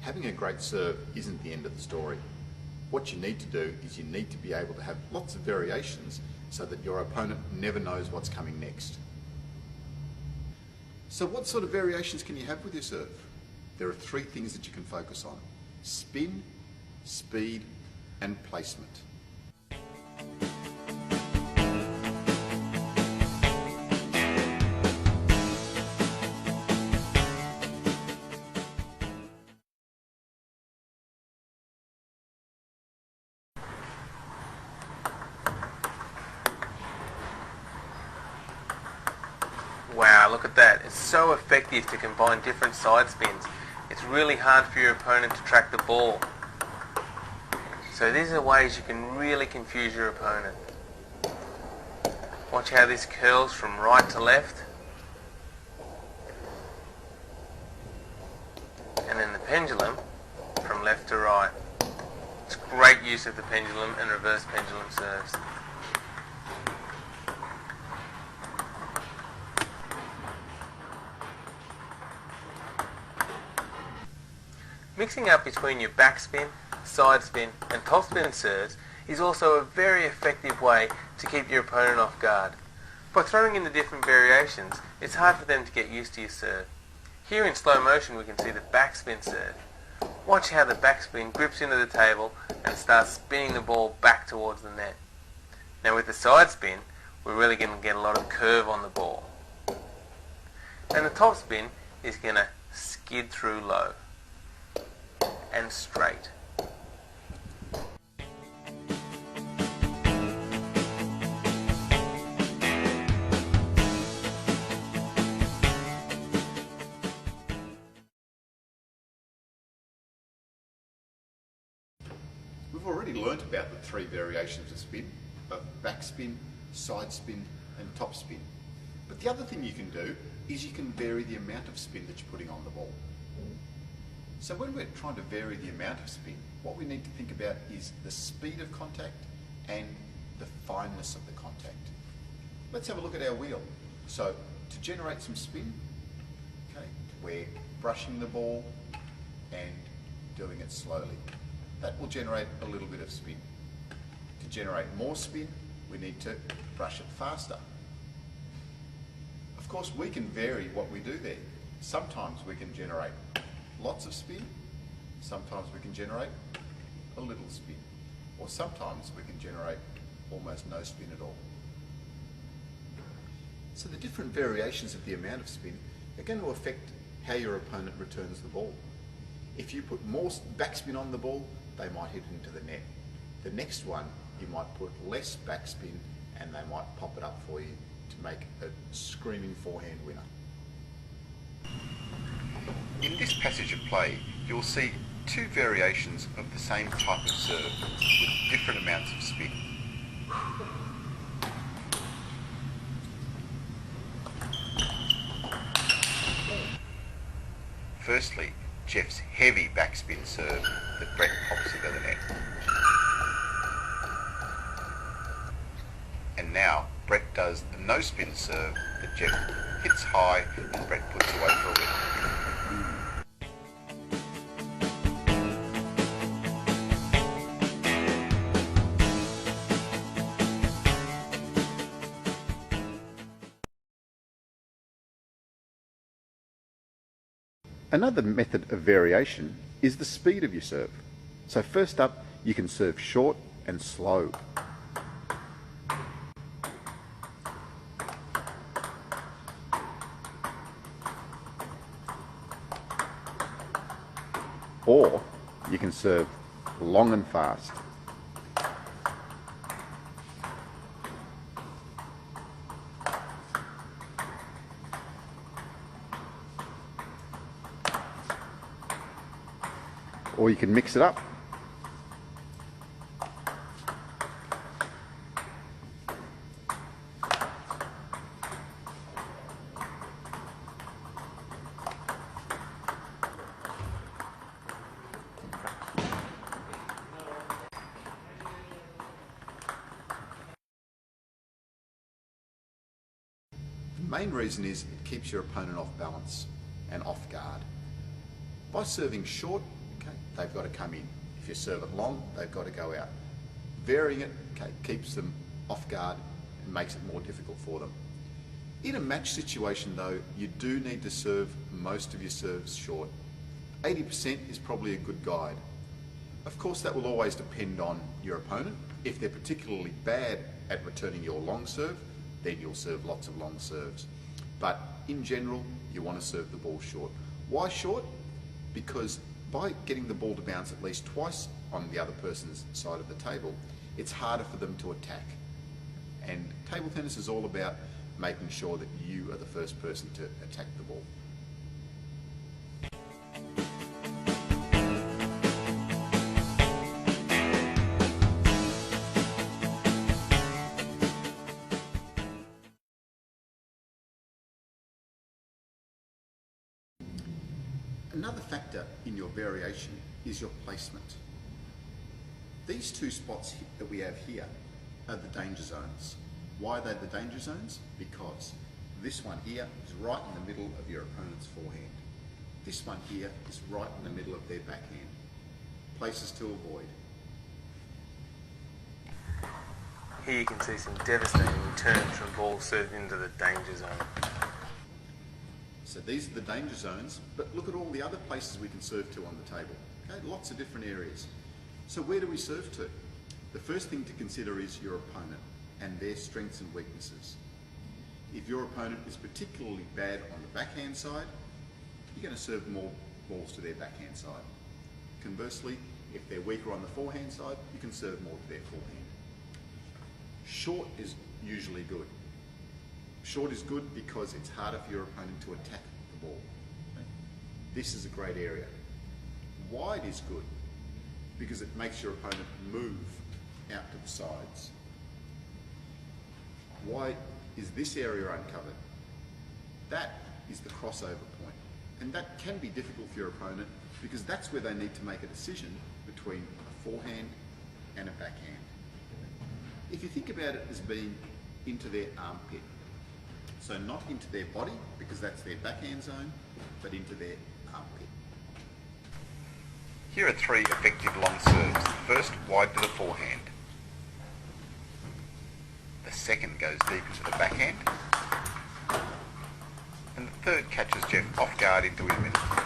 having a great serve isn't the end of the story. What you need to do is you need to be able to have lots of variations so that your opponent never knows what's coming next. So what sort of variations can you have with your serve? There are three things that you can focus on: spin, speed, and placement. Wow, look at that. It's so effective to combine different side spins. It's really hard for your opponent to track the ball. So these are ways you can really confuse your opponent. Watch how this curls from right to left. And then the pendulum from left to right. It's great use of the pendulum and reverse pendulum serves. Mixing up between your backspin, side spin and topspin serves is also a very effective way to keep your opponent off guard. By throwing in the different variations, it's hard for them to get used to your serve. Here in slow motion we can see the backspin serve. Watch how the backspin grips into the table and starts spinning the ball back towards the net. Now with the side spin, we're really going to get a lot of curve on the ball. And the topspin is going to skid through low and straight. We've already learnt about the three variations of spin, of backspin, side spin and top spin. But the other thing you can do is you can vary the amount of spin that you're putting on the ball. So when we're trying to vary the amount of spin, what we need to think about is the speed of contact and the fineness of the contact. Let's have a look at our wheel. So to generate some spin, okay, we're brushing the ball and doing it slowly. That will generate a little bit of spin. To generate more spin, we need to brush it faster. Of course, we can vary what we do there. Sometimes we can generate lots of spin, sometimes we can generate a little spin, or sometimes we can generate almost no spin at all. So the different variations of the amount of spin are going to affect how your opponent returns the ball. If you put more backspin on the ball, they might hit into the net. The next one, you might put less backspin and they might pop it up for you to make a screaming forehand winner. In this passage of play, you'll see two variations of the same type of serve with different amounts of spin. Firstly, Jeff's heavy backspin serve that Brett pops into the net. And now Brett does the no-spin serve that Jeff hits high and Brett puts away for a win. Another method of variation is the speed of your serve. So first up, you can serve short and slow. Or you can serve long and fast. Or you can mix it up. The main reason is it keeps your opponent off balance and off guard. By serving short, they've got to come in. If you serve it long, they've got to go out. Varying it keeps them off guard and makes it more difficult for them. In a match situation though, you do need to serve most of your serves short. 80% is probably a good guide. Of course, that will always depend on your opponent. If they're particularly bad at returning your long serve, then you'll serve lots of long serves. But in general, you want to serve the ball short. Why short? Because by getting the ball to bounce at least twice on the other person's side of the table, it's harder for them to attack. And table tennis is all about making sure that you are the first person to attack the ball. Another factor in your variation is your placement. These two spots that we have here are the danger zones. Why are they the danger zones? Because this one here is right in the middle of your opponent's forehand. This one here is right in the middle of their backhand. Places to avoid. Here you can see some devastating returns from balls served into the danger zone. So these are the danger zones, but look at all the other places we can serve to on the table. Okay, lots of different areas. So where do we serve to? The first thing to consider is your opponent and their strengths and weaknesses. If your opponent is particularly bad on the backhand side, you're going to serve more balls to their backhand side. Conversely, if they're weaker on the forehand side, you can serve more to their forehand. Short is usually good. Short is good because it's harder for your opponent to attack the ball. This is a great area. Wide is good because it makes your opponent move out to the sides. Why is this area uncovered? That is the crossover point. And that can be difficult for your opponent because that's where they need to make a decision between a forehand and a backhand. If you think about it as being into their armpit, so not into their body because that's their backhand zone, but into their armpit. Here are 3 effective long serves. The first wide to the forehand. The second goes deep into the backhand. And the third catches Jeff off guard into his middle.